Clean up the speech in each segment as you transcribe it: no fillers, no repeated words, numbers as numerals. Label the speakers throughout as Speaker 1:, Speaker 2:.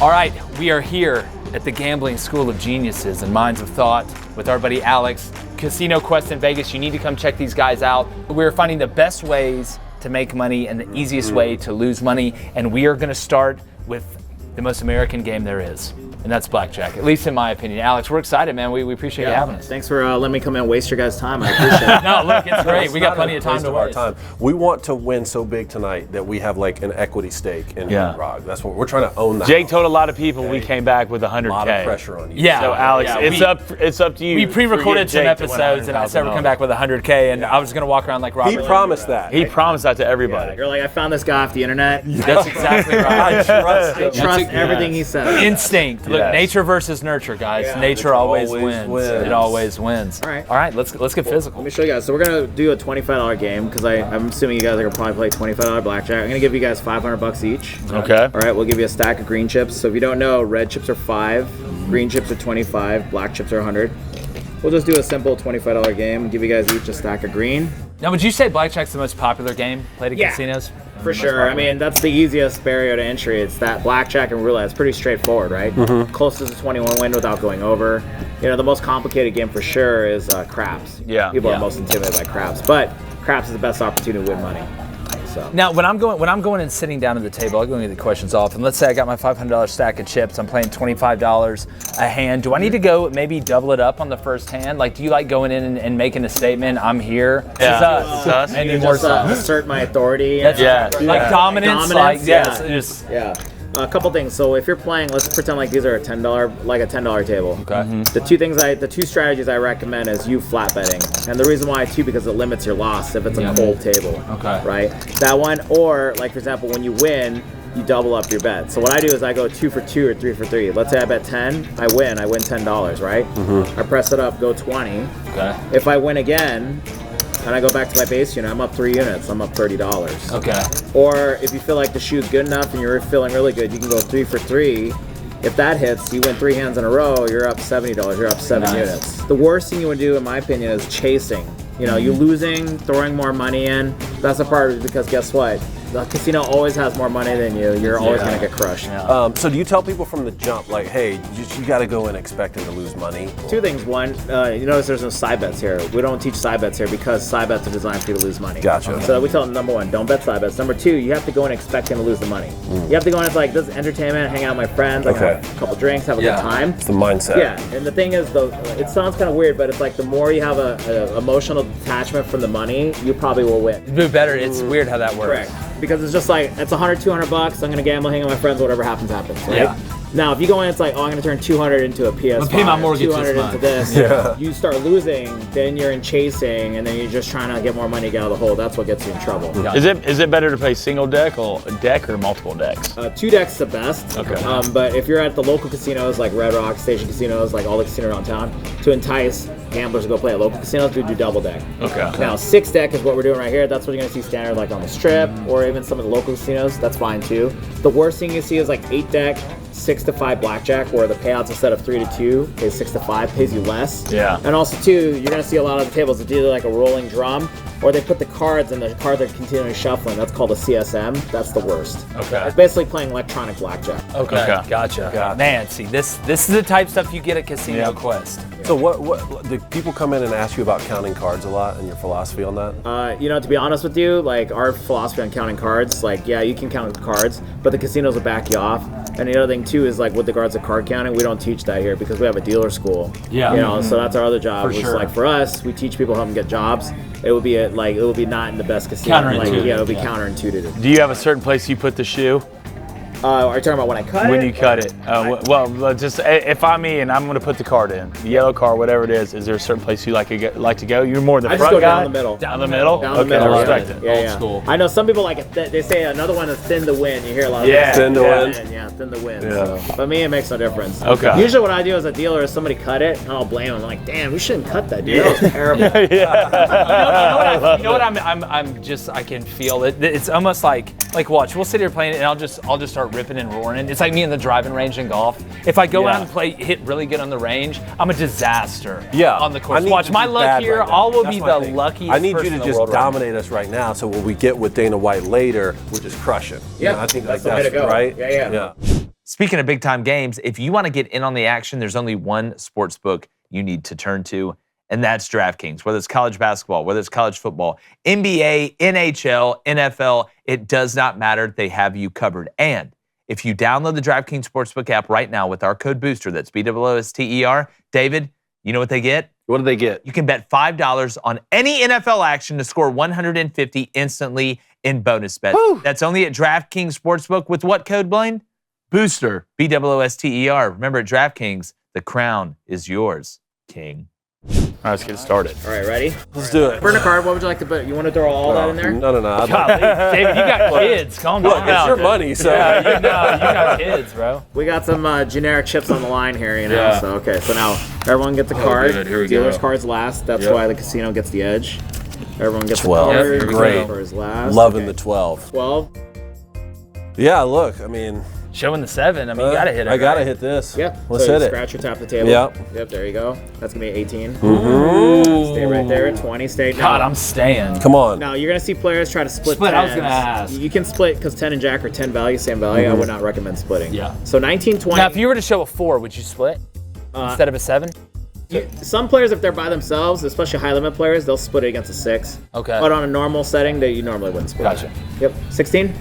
Speaker 1: All right, we are here at the Gambling School of Geniuses and Minds of Thought with our buddy Alex. Casino Quest in Vegas. You need to come check these guys out. We're finding the best ways to make money and the easiest way to lose money. And we are going to start with the most American game there is. And that's blackjack, at least in my opinion. Alex, we're excited, man. We appreciate you having us.
Speaker 2: Thanks for letting me come in and waste your guys' time. I appreciate it.
Speaker 1: No, look, it's great. We got plenty of time to waste.
Speaker 3: We want to win so big tonight that we have like an equity stake in Hard Rock. That's what we're trying to own. That
Speaker 4: Jake told a lot of people we came back with 100K.
Speaker 3: A lot of pressure on you.
Speaker 1: Yeah.
Speaker 4: So Alex, it's up to you.
Speaker 1: We pre-recorded some episodes, and I said we're coming back with 100K, and I was gonna walk around like Robert.
Speaker 3: He promised that.
Speaker 4: He promised that to everybody.
Speaker 2: You're like, I found this guy off the internet.
Speaker 1: That's exactly right.
Speaker 2: I trust everything he says.
Speaker 1: Instinct. Look, nature versus nurture, guys.
Speaker 2: Yeah.
Speaker 1: Nature always wins. It always wins.
Speaker 2: All right.
Speaker 1: All right. Let's get physical.
Speaker 2: Let me show you guys. So we're gonna do a $25 game because I'm assuming you guys are gonna probably play $25 blackjack. I'm gonna give you guys $500 each.
Speaker 4: Okay.
Speaker 2: All right. We'll give you a stack of green chips. So if you don't know, red chips are 5, green chips are 25, black chips are 100. We'll just do a simple $25 game. Give you guys each a stack of green.
Speaker 1: Now, would you say blackjack's the most popular game played at casinos?
Speaker 2: For sure. I mean, that's the easiest barrier to entry. It's that blackjack and roulette. It's pretty straightforward, right? Closest to 21 win without going over. You know, the most complicated game for sure is craps.
Speaker 4: Yeah.
Speaker 2: People are most intimidated by craps, but craps is the best opportunity to win money. So.
Speaker 1: Now, when I'm going and sitting down at the table, I'm going to get the questions off. And let's say I got my $500 stack of chips. I'm playing $25 a hand. Do I need to go maybe double it up on the first hand? Like, do you like going in and making a statement? I'm here.
Speaker 4: Yeah.
Speaker 1: It's us.
Speaker 2: And just assert my authority.
Speaker 1: Like dominance.
Speaker 2: Dominance. Yeah. A couple things. So if you're playing, let's pretend like these are a $10 table.
Speaker 1: Okay.
Speaker 2: The two strategies I recommend is you flat betting, and the reason why too because it limits your loss if it's a cold table.
Speaker 1: Okay.
Speaker 2: Right. That one, or like for example, when you win, you double up your bet. So what I do is I go 2 for 2 or 3 for 3. Let's say I bet 10, I win $10, right? I press it up, go 20.
Speaker 1: Okay.
Speaker 2: If I win again, and I go back to my base unit, I'm up 3 units, I'm up $30.
Speaker 1: Okay.
Speaker 2: Or if you feel like the shoe's good enough and you're feeling really good, you can go 3 for 3. If that hits, you win 3 hands in a row, you're up $70, you're up 7 units. The worst thing you would do, in my opinion, is chasing. You know, you losing, throwing more money in. That's a part of it because guess what? The casino always has more money than you. You're always going to get crushed.
Speaker 3: So do you tell people from the jump, like, hey, you got to go in expecting to lose money?
Speaker 2: Two things. One, you notice there's no side bets here. We don't teach side bets here because side bets are designed for you to lose money.
Speaker 3: Gotcha.
Speaker 2: So we tell them, number one, don't bet side bets. Number two, you have to go in expecting to lose the money. You have to go in, it's like, this is entertainment, hang out with my friends, like have a couple drinks, have a good time.
Speaker 3: It's the mindset.
Speaker 2: Yeah, and the thing is, though, it sounds kind of weird, but it's like the more you have a emotional detachment from the money, you probably will win.
Speaker 1: Do better. It's weird how that works.
Speaker 2: Correct. Because it's just like, it's $100, $200, I'm gonna gamble, hang out with my friends, whatever happens, right?
Speaker 1: Yeah.
Speaker 2: Now, if you go in, it's like, oh, I'm gonna turn 200 into a PS5,
Speaker 1: pay my mortgage
Speaker 2: 200
Speaker 1: this
Speaker 2: into
Speaker 1: month.
Speaker 2: this. You start losing, then you're in chasing, and then you're just trying to get more money to get out of the hole. That's what gets you in trouble.
Speaker 4: Is it better to play single deck or multiple decks?
Speaker 2: 2 decks is the best.
Speaker 4: Okay.
Speaker 2: But if you're at the local casinos like Red Rock, Station Casinos, like all the casinos around town, to entice gamblers to go play at local casinos, we do double deck.
Speaker 4: Okay.
Speaker 2: Now 6 deck is what we're doing right here. That's what you're gonna see standard like on the Strip or even some of the local casinos. That's fine too. The worst thing you see is like 8 deck, 6 to 5 blackjack, where the payouts instead of 3 to 2 pays 6 to 5, pays you less.
Speaker 4: Yeah.
Speaker 2: And also too, you're gonna see a lot of the tables that do like a rolling drum, or they put the cards and the cards are continually shuffling. That's called a CSM. That's the worst.
Speaker 4: Okay.
Speaker 2: It's basically playing electronic blackjack.
Speaker 1: Okay. Gotcha. Man, see, this is the type of stuff you get at Casino Quest.
Speaker 3: So what do people come in and ask you about counting cards a lot and your philosophy on that?
Speaker 2: You know, to be honest with you, like our philosophy on counting cards, like yeah, you can count the cards, but the casinos will back you off. And the other thing too is like with regards to card counting, we don't teach that here because we have a dealer school.
Speaker 1: Yeah.
Speaker 2: You know, so that's our other job.
Speaker 1: For sure.
Speaker 2: Like for us, we teach people how to get jobs. It would be not in the best casino.
Speaker 1: Counterintuitive.
Speaker 2: It would be counterintuitive.
Speaker 4: Do you have a certain place you put the shoe?
Speaker 2: Are you talking about when I cut it?
Speaker 4: When you cut it. Well, just if I'm me and I'm going to put the card in, the yellow card, whatever it is there a certain place you like to go? You're more the
Speaker 2: I just
Speaker 4: front
Speaker 2: go
Speaker 4: guy?
Speaker 2: down the middle.
Speaker 4: Down the middle?
Speaker 2: Down the
Speaker 4: Okay,
Speaker 2: middle.
Speaker 4: I respect it.
Speaker 2: Yeah,
Speaker 1: Old
Speaker 2: yeah.
Speaker 1: school.
Speaker 2: I know some people like it. They say another one is thin to win. You hear a lot of
Speaker 4: Yeah.
Speaker 3: Thin to win.
Speaker 2: Yeah, thin to win.
Speaker 4: Yeah.
Speaker 2: So. But me, it makes no difference.
Speaker 4: Okay.
Speaker 2: Usually what I do as a dealer is somebody cut it, and I'll blame them. I'm like, damn, we shouldn't cut that, dude. That was terrible.
Speaker 1: You know what? I can feel it. It's almost like watch. We'll sit here playing it, and I'll just start ripping and roaring. It's like me in the driving range in golf. If I go out and hit really good on the range, I'm a disaster. On the course. Watch my luck here. I will be the luckiest.
Speaker 3: I need
Speaker 1: person
Speaker 3: you to
Speaker 1: in the
Speaker 3: just
Speaker 1: world
Speaker 3: dominate us right now. So when we get with Dana White later, we're just crushing.
Speaker 2: Yeah,
Speaker 3: You know, I think
Speaker 2: that's
Speaker 3: like
Speaker 2: the way to go.
Speaker 3: right.
Speaker 2: Yeah.
Speaker 5: Speaking of big-time games, if you want to get in on the action, there's only one sports book you need to turn to, and that's DraftKings. Whether it's college basketball, whether it's college football, NBA, NHL, NFL, it does not matter. They have you covered. And if you download the DraftKings Sportsbook app right now with our code BOOSTER, that's BOOSTER, David, you know what they get?
Speaker 3: What do they get?
Speaker 5: You can bet $5 on any NFL action to score $150 instantly in bonus bets.
Speaker 3: Woo.
Speaker 5: That's only at DraftKings Sportsbook with what code, Blaine? Booster, BOOSTER. Remember, at DraftKings, the crown is yours, King.
Speaker 4: All right, let's get started.
Speaker 2: All right, ready?
Speaker 3: Let's do it.
Speaker 2: Burn a card. What would you like to put? You want to throw all that in there?
Speaker 3: No.
Speaker 1: Golly, David, you got kids. Calm
Speaker 3: Look,
Speaker 1: down.
Speaker 3: it's your money, so.
Speaker 1: Yeah, you got kids, bro.
Speaker 2: We got some generic chips on the line here, you know.
Speaker 1: Yeah.
Speaker 2: So okay, so now everyone gets a card.
Speaker 1: good. Here we
Speaker 2: Dealer's
Speaker 1: go.
Speaker 2: cards last. That's
Speaker 1: Yep.
Speaker 2: why the casino gets the edge. Everyone gets
Speaker 3: 12.
Speaker 2: a card.
Speaker 1: Yep,
Speaker 3: great.
Speaker 2: Cards last.
Speaker 3: Loving
Speaker 2: Okay.
Speaker 3: the 12.
Speaker 2: 12.
Speaker 3: Yeah, look, I mean,
Speaker 1: Showing the 7. I mean, you got to hit it.
Speaker 3: I gotta
Speaker 1: right?
Speaker 3: hit this.
Speaker 2: Yep.
Speaker 3: Let's
Speaker 2: so
Speaker 3: hit
Speaker 2: you
Speaker 3: it.
Speaker 2: Scratch or tap the table.
Speaker 3: Yep.
Speaker 2: Yep. There you go. That's gonna be 18.
Speaker 1: Ooh.
Speaker 2: Stay right there. 20. Stay.
Speaker 1: God,
Speaker 2: now,
Speaker 1: I'm staying.
Speaker 3: Come on.
Speaker 2: Now you're gonna see players try to split.
Speaker 1: Split, I was
Speaker 2: 10s.
Speaker 1: gonna ask.
Speaker 2: You can split because 10 and Jack are 10 value, same value. I would not recommend splitting.
Speaker 1: Yeah.
Speaker 2: So 19, 20.
Speaker 1: Now, if you were to show a 4, would you split instead of a 7?
Speaker 2: Some players, if they're by themselves, especially high limit players, they'll split it against a 6.
Speaker 1: Okay.
Speaker 2: But on a normal setting, you normally wouldn't split.
Speaker 1: Gotcha.
Speaker 2: Yep. 16.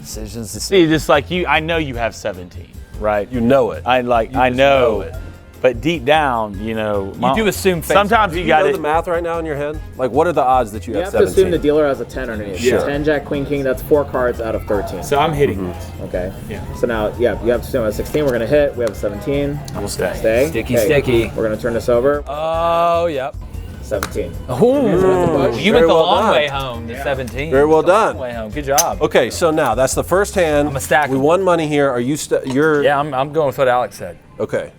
Speaker 1: Decisions.
Speaker 4: See, just like you, I know you have 17, right?
Speaker 3: You know it.
Speaker 4: I
Speaker 3: just
Speaker 4: know
Speaker 3: know it.
Speaker 4: but deep down, you know,
Speaker 1: You do assume face
Speaker 4: sometimes
Speaker 3: Do
Speaker 4: you
Speaker 3: you know
Speaker 4: got
Speaker 3: the math right now in your head? Like, what are the odds that you
Speaker 2: You
Speaker 3: have
Speaker 2: have to
Speaker 3: 17?
Speaker 2: assume the dealer has a 10 underneath.
Speaker 3: Sure.
Speaker 2: 10, Jack, Queen, King. That's 4 cards out of 13.
Speaker 1: So I'm hitting.
Speaker 2: Okay.
Speaker 1: Yeah.
Speaker 2: So now, yeah, you have to assume a 16. We're gonna hit. We have a 17.
Speaker 4: We'll stay.
Speaker 2: Stay.
Speaker 1: Sticky.
Speaker 2: We're gonna turn this over.
Speaker 1: Oh, yep.
Speaker 2: 17.
Speaker 1: Ooh, you
Speaker 3: Very
Speaker 1: went the
Speaker 3: well
Speaker 1: long
Speaker 3: done.
Speaker 1: way home to 17.
Speaker 3: Very well
Speaker 1: The long
Speaker 3: done.
Speaker 1: way home. Good job.
Speaker 3: Okay, so now that's the first hand.
Speaker 1: I'm a stack.
Speaker 3: We won money here. Are you? You're.
Speaker 1: Yeah, I'm going with what Alex said.
Speaker 3: Okay.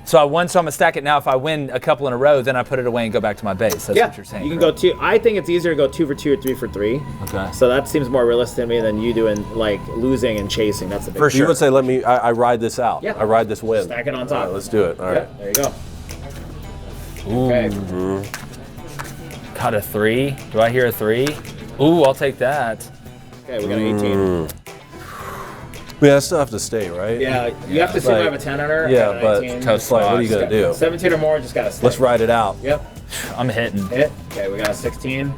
Speaker 1: So I won, so I'm gonna stack it now. If I win a couple in a row, then I put it away and go back to my base. That's
Speaker 2: Yeah.
Speaker 1: what you're saying.
Speaker 2: You can go 2. I think it's easier to go 2 for 2 or 3 for 3.
Speaker 1: Okay.
Speaker 2: So that seems more realistic to me than you doing like losing and chasing. That's the big.
Speaker 1: For
Speaker 3: So you
Speaker 1: sure.
Speaker 3: would say, let me. I ride this out.
Speaker 2: Yeah.
Speaker 3: I ride this win.
Speaker 2: Stack it on top.
Speaker 3: All right, let's do it. All right.
Speaker 2: Yeah, there you go. Okay.
Speaker 1: Got a 3. Do I hear a 3? Ooh, I'll take that.
Speaker 2: Okay, we got an 18.
Speaker 3: Yeah, I still have to stay, right?
Speaker 2: Yeah, you have to assume I have a 10 under. I
Speaker 3: Yeah,
Speaker 2: got a
Speaker 3: but
Speaker 2: 19.
Speaker 3: it's like, what are you gonna do?
Speaker 2: 17 or more, just gotta stay.
Speaker 3: Let's ride it out.
Speaker 2: Yep.
Speaker 1: I'm hitting.
Speaker 2: Hit. Okay, we got a 16.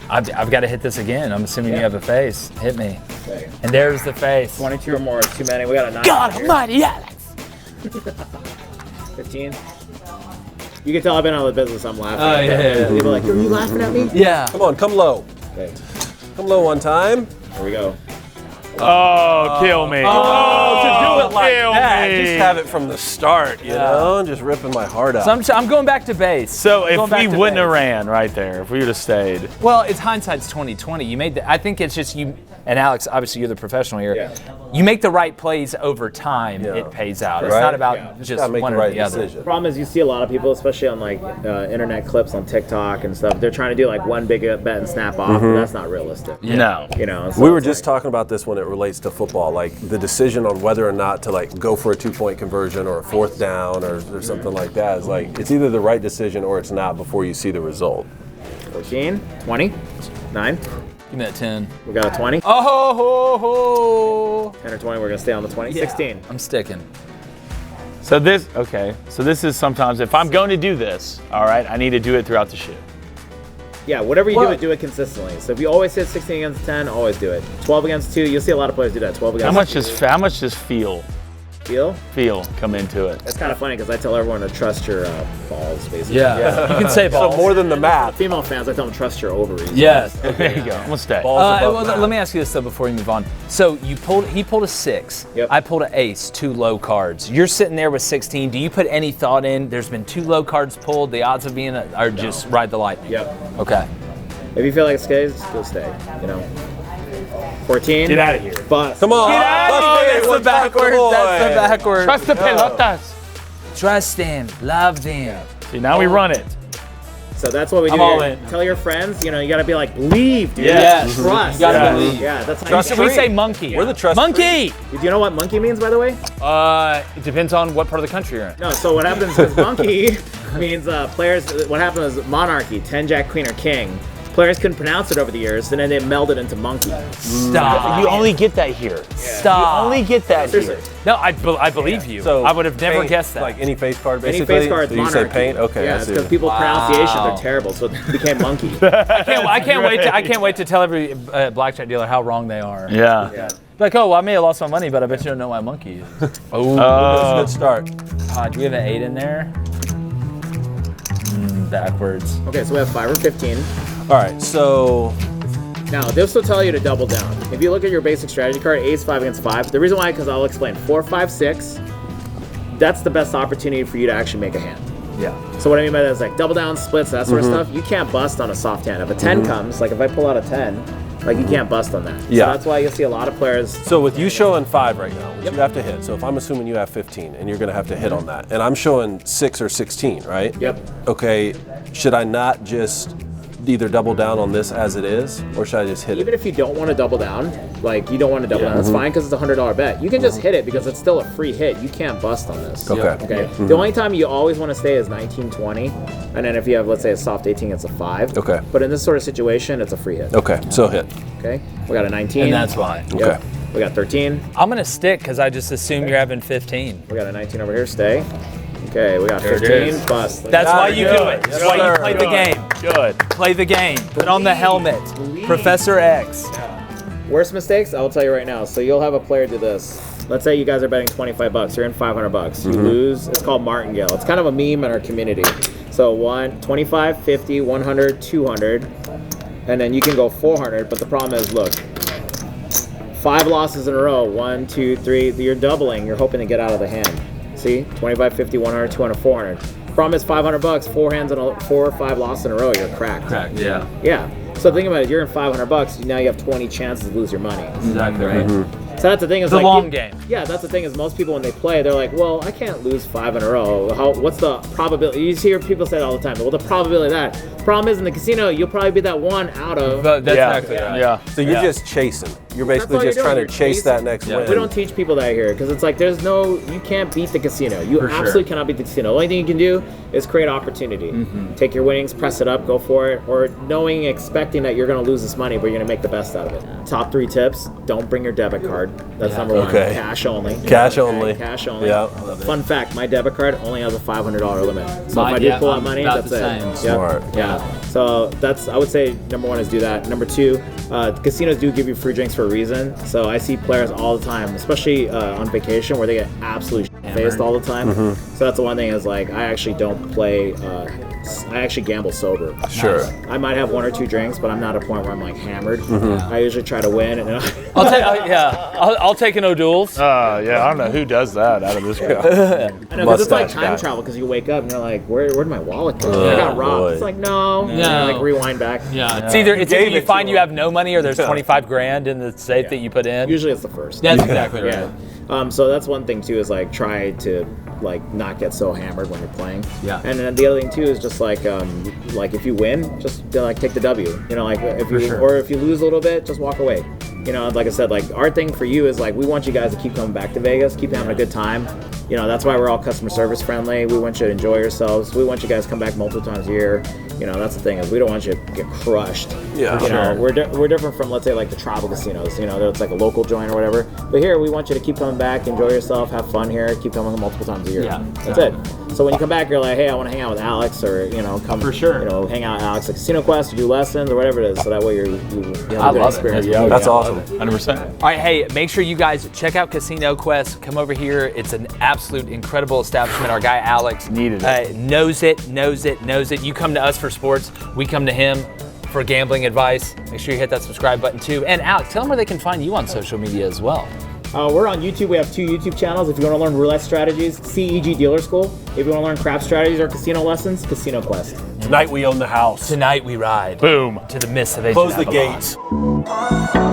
Speaker 1: I've got to hit this again. I'm assuming you have a face. Hit me.
Speaker 2: Okay.
Speaker 1: And there's the face.
Speaker 2: 22 or more is too many. We got a 9.
Speaker 1: God
Speaker 2: here.
Speaker 1: almighty, Alex.
Speaker 2: 15. You can tell I've been out of the business. I'm laughing.
Speaker 1: Oh, yeah.
Speaker 2: People are like, are you laughing at me?
Speaker 1: Yeah.
Speaker 3: Come on, come low.
Speaker 2: Okay,
Speaker 3: Come low one time.
Speaker 2: here we go.
Speaker 4: Oh, kill me.
Speaker 3: Oh, to do it like
Speaker 4: kill
Speaker 3: that.
Speaker 4: me.
Speaker 3: Just have it from the start, you know? Just ripping my heart out.
Speaker 1: So I'm going back to base.
Speaker 4: So if
Speaker 1: Going back
Speaker 4: we
Speaker 1: to
Speaker 4: wouldn't have
Speaker 1: base.
Speaker 4: ran right there, if we would have stayed.
Speaker 1: Well, it's hindsight's 20/20. You made the. I think it's just you and Alex. Obviously, you're the professional here.
Speaker 2: Yeah.
Speaker 1: You make the right plays over time.
Speaker 3: Yeah.
Speaker 1: It pays out. It's
Speaker 3: Right.
Speaker 1: not about
Speaker 2: Yeah.
Speaker 1: just
Speaker 3: Gotta make
Speaker 1: one
Speaker 3: the
Speaker 1: or
Speaker 3: right
Speaker 1: the other.
Speaker 3: decision.
Speaker 2: The problem is you see a lot of people, especially on like internet clips on TikTok and stuff. They're trying to do like one big bet and snap off. But that's not realistic.
Speaker 4: No.
Speaker 2: You know. so
Speaker 3: We were
Speaker 2: it's
Speaker 3: just
Speaker 2: like-
Speaker 3: talking about this when it relates to football, like the decision on whether or not to like go for a 2-point conversion or a 4th down or something like that is like it's either the right decision or it's not before you see the result.
Speaker 2: 14, 20, 9.
Speaker 1: Give me that 10.
Speaker 2: We got a 20.
Speaker 1: Oh ho ho.
Speaker 2: 10 or 20. We're gonna stay on the 20. 16.
Speaker 1: I'm sticking.
Speaker 4: So this, okay. So this is sometimes, if I'm going to do this, all right, I need to do it throughout the shoot.
Speaker 2: Yeah, whatever you
Speaker 3: What?
Speaker 2: do it consistently. So if you always hit 16 against 10, always do it. 12 against 2, you'll see a lot of players do that. 12 against
Speaker 4: How much does feel come into it?
Speaker 2: It's kind of funny because I tell everyone to trust your balls, basically.
Speaker 1: Yeah. You can say balls.
Speaker 3: So more than the math.
Speaker 2: Female fans, I tell them trust your ovaries.
Speaker 1: Yes.
Speaker 4: There you go. I'm gonna stay.
Speaker 3: Balls above
Speaker 1: Well,
Speaker 3: math.
Speaker 1: let me ask you this though before we move on. So he pulled a 6.
Speaker 2: Yep.
Speaker 1: I pulled an ace, 2 low cards. You're sitting there with 16. Do you put any thought in? There's been 2 low cards pulled. The odds of being are just ride the lightning.
Speaker 2: Yep.
Speaker 1: Okay.
Speaker 2: If you feel like it stays, just go stay. You know. 14.
Speaker 4: Get out of here.
Speaker 2: Bust.
Speaker 3: Come on.
Speaker 1: That's the backwards. That's the backwards.
Speaker 4: Trust the pelotas.
Speaker 1: Trust them. Love them.
Speaker 4: See, now we run it.
Speaker 2: So that's what we do.
Speaker 1: I'm all
Speaker 2: here.
Speaker 1: in.
Speaker 2: Tell your friends, you know, you gotta be like, believe, dude.
Speaker 1: Yes.
Speaker 2: Trust.
Speaker 1: You gotta
Speaker 2: yeah.
Speaker 1: believe.
Speaker 2: Yeah, that's how
Speaker 1: We
Speaker 2: you
Speaker 1: say
Speaker 2: train.
Speaker 1: monkey.
Speaker 3: We're the trust
Speaker 1: monkey.
Speaker 2: Do you know what monkey means, by the way?
Speaker 1: It depends on what part of the country you're in.
Speaker 2: No, so what happens is monkey means players, what happens is monarchy, 10, Jack, Queen, or King. Players couldn't pronounce it over the years, and then they melded into monkey.
Speaker 1: Stop.
Speaker 4: You only get that here.
Speaker 1: Stop.
Speaker 4: You only get that
Speaker 2: Seriously.
Speaker 4: here.
Speaker 1: No, I believe you.
Speaker 3: So
Speaker 1: I would have never
Speaker 3: paint,
Speaker 1: guessed that.
Speaker 3: Like any face card,
Speaker 2: Any
Speaker 3: basically.
Speaker 2: face card's
Speaker 3: so you say
Speaker 2: monarchy.
Speaker 3: paint? Okay,
Speaker 2: Yeah,
Speaker 3: I
Speaker 2: it's
Speaker 3: see.
Speaker 2: because people's pronunciation, they're terrible, so it became monkey.
Speaker 1: I can't wait to tell every blackjack dealer how wrong they are.
Speaker 4: Yeah.
Speaker 1: Like, oh, well, I may have lost my money, but I bet you don't know why monkey is. Oh,
Speaker 3: That's a good start.
Speaker 1: do we have an 8 in there? Backwards.
Speaker 2: Okay, so we have 5 or 15.
Speaker 3: All right, so
Speaker 2: Now, this will tell you to double down. If you look at your basic strategy card, ace 5 against 5. The reason why, because I'll explain. 4, 5, 6. That's the best opportunity for you to actually make a hand.
Speaker 1: Yeah.
Speaker 2: So what I mean by that is like double down, splits, that sort of stuff. You can't bust on a soft hand. If a 10 comes, like if I pull out a 10, like you can't bust on that.
Speaker 3: Yeah.
Speaker 2: So that's why you'll see a lot of players.
Speaker 3: So with you showing 5 right now, which you have to hit. So if I'm assuming you have 15 and you're going to have to hit on that, and I'm showing 6 or 16, right?
Speaker 2: Yep.
Speaker 3: Okay, should I not just either double down on this as it is, or should I just hit
Speaker 2: Even
Speaker 3: it?
Speaker 2: if you don't want to double down, like you don't want to double down, that's fine because it's a $100 bet. You can just hit it because it's still a free hit. You can't bust on this.
Speaker 3: Okay.
Speaker 2: Okay. The only time you always want to stay is 19, 20, and then if you have, let's say, a soft 18, it's a 5.
Speaker 3: Okay.
Speaker 2: But in this sort of situation, it's a free hit.
Speaker 3: Okay, so hit.
Speaker 2: Okay. We got a 19.
Speaker 1: And that's why.
Speaker 2: Yep.
Speaker 3: Okay.
Speaker 2: We got 13.
Speaker 1: I'm going to stick because I just assume you're having 15.
Speaker 2: We got a 19 over here. Stay. Okay. We got
Speaker 1: There it
Speaker 2: 15.
Speaker 1: is.
Speaker 2: Bust.
Speaker 1: That's why you do
Speaker 3: good.
Speaker 1: it. That's
Speaker 3: Yes,
Speaker 1: why you
Speaker 3: sir.
Speaker 1: play the game.
Speaker 4: Good.
Speaker 1: Play the game. Put on the helmet. Professor X.
Speaker 2: Worst mistakes, I'll tell you right now. So you'll have a player do this. Let's say you guys are betting $25. You're in $500. You lose. It's called martingale. It's kind of a meme in our community. So 25, 50, 100, 200, and then you can go 400. But the problem is, look, 5 losses in a row. 1, 2, 3. You're doubling. You're hoping to get out of the hand. See, 25, 50, 100, 200, 400. Problem is $500. 4 or 5 losses in a row. You're cracked.
Speaker 1: Correct. Yeah.
Speaker 2: Yeah. So think about it. You're in $500. Now you have 20 chances to lose your money.
Speaker 1: Exactly
Speaker 2: Right. So that's the thing is
Speaker 1: The
Speaker 2: like
Speaker 1: long game.
Speaker 2: Yeah, that's the thing is most people when they play, they're like, well, I can't lose 5 in a row. What's the probability? You hear people say that all the time. Well, the probability of that. Problem is in the casino, you'll probably be that one out of.
Speaker 1: But that's
Speaker 4: Yeah.
Speaker 1: exactly right.
Speaker 4: Yeah.
Speaker 3: So you're just chasing. You're basically
Speaker 2: all you're
Speaker 3: just trying
Speaker 2: doing.
Speaker 3: to
Speaker 2: You're
Speaker 3: chase
Speaker 2: chasing.
Speaker 3: that next win.
Speaker 2: We don't teach people that here because it's like you can't beat the casino. You
Speaker 1: For sure.
Speaker 2: absolutely cannot beat the casino. The only thing you can do is create opportunity. Take your winnings, press it up, go for it, or knowing, expecting that you're going to lose this money, but you're going to make the best out of it. Top 3 tips: don't bring your debit card. That's number 1.
Speaker 3: Okay.
Speaker 2: Cash only.
Speaker 3: Cash only.
Speaker 2: Cash only.
Speaker 3: Yeah.
Speaker 2: Fun fact: my debit card only has a $500 limit. So
Speaker 1: Mine,
Speaker 2: if I do
Speaker 1: yeah,
Speaker 2: pull out
Speaker 1: I'm
Speaker 2: money,
Speaker 1: about
Speaker 2: that's
Speaker 1: the
Speaker 2: it.
Speaker 1: same.
Speaker 2: Yep.
Speaker 3: Smart.
Speaker 2: Yeah. So I would say number 1 is do that. Number 2, casinos do give you free drinks for a reason. So I see players all the time, especially on vacation, where they get absolutely faced all the time. So that's the one thing is like I actually don't play. I actually gamble sober.
Speaker 3: Sure.
Speaker 2: I might have 1 or 2 drinks, but I'm not at a point where I'm like hammered. I usually try to win, and
Speaker 1: I'll take. I'll take an O'Doul's.
Speaker 4: Yeah, I don't know who does that out of this group.
Speaker 2: I know, because it's like
Speaker 3: Mustache
Speaker 2: time
Speaker 3: guy.
Speaker 2: travel. Because you wake up and you're like, where'd my wallet go? I got robbed.
Speaker 3: boy.
Speaker 2: It's like no. And then you, like rewind back.
Speaker 1: Yeah. It's either
Speaker 3: Gave
Speaker 1: you
Speaker 3: it
Speaker 1: find
Speaker 3: to
Speaker 1: you
Speaker 3: him.
Speaker 1: have no money or there's 25 grand in the safe that you put in.
Speaker 2: Usually it's the first.
Speaker 1: That's exactly right.
Speaker 2: Yeah. So that's one thing too is like try to like not get so hammered when you're playing.
Speaker 1: Yeah.
Speaker 2: And then the other thing too is just like if you win, just like take the W. You know, like if you or if you lose a little bit, just walk away. You know, like I said, like our thing for you is like we want you guys to keep coming back to Vegas, keep having a good time. You know, that's why we're all customer service friendly. We want you to enjoy yourselves. We want you guys to come back multiple times a year. You know, that's the thing is we don't want you to get crushed.
Speaker 3: Yeah.
Speaker 2: You know, we're different from let's say like the travel casinos. You know, it's like a local joint or whatever. But here we want you to keep coming back, enjoy yourself, have fun here, keep coming multiple times a year.
Speaker 1: Yeah.
Speaker 2: That's it. So when you come back, you're like, hey, I want to hang out with Alex, or come
Speaker 1: For sure.
Speaker 2: You know, hang out with Alex at Casino Quest, or do lessons, or whatever it is. So that way you have
Speaker 1: I
Speaker 2: a good
Speaker 1: love it.
Speaker 2: experience.
Speaker 4: Yeah,
Speaker 3: That's
Speaker 4: yeah.
Speaker 3: awesome.
Speaker 4: 100%.
Speaker 1: All right, hey, make sure you guys check out Casino Quest. Come over here. It's an absolute incredible establishment. Our guy Alex
Speaker 4: Needed it.
Speaker 1: knows it. You come to us for sports. We come to him for gambling advice. Make sure you hit that subscribe button too. And Alex, tell them where they can find you on social media as well.
Speaker 2: We're on YouTube. We have 2 YouTube channels. If you want to learn roulette strategies, CEG Dealer School. If you want to learn craps strategies or casino lessons, Casino Quest.
Speaker 3: Tonight we own the house.
Speaker 1: Tonight we ride
Speaker 4: Boom.
Speaker 1: to the midst of
Speaker 3: Close the
Speaker 1: Ancient Avalon.
Speaker 3: gates.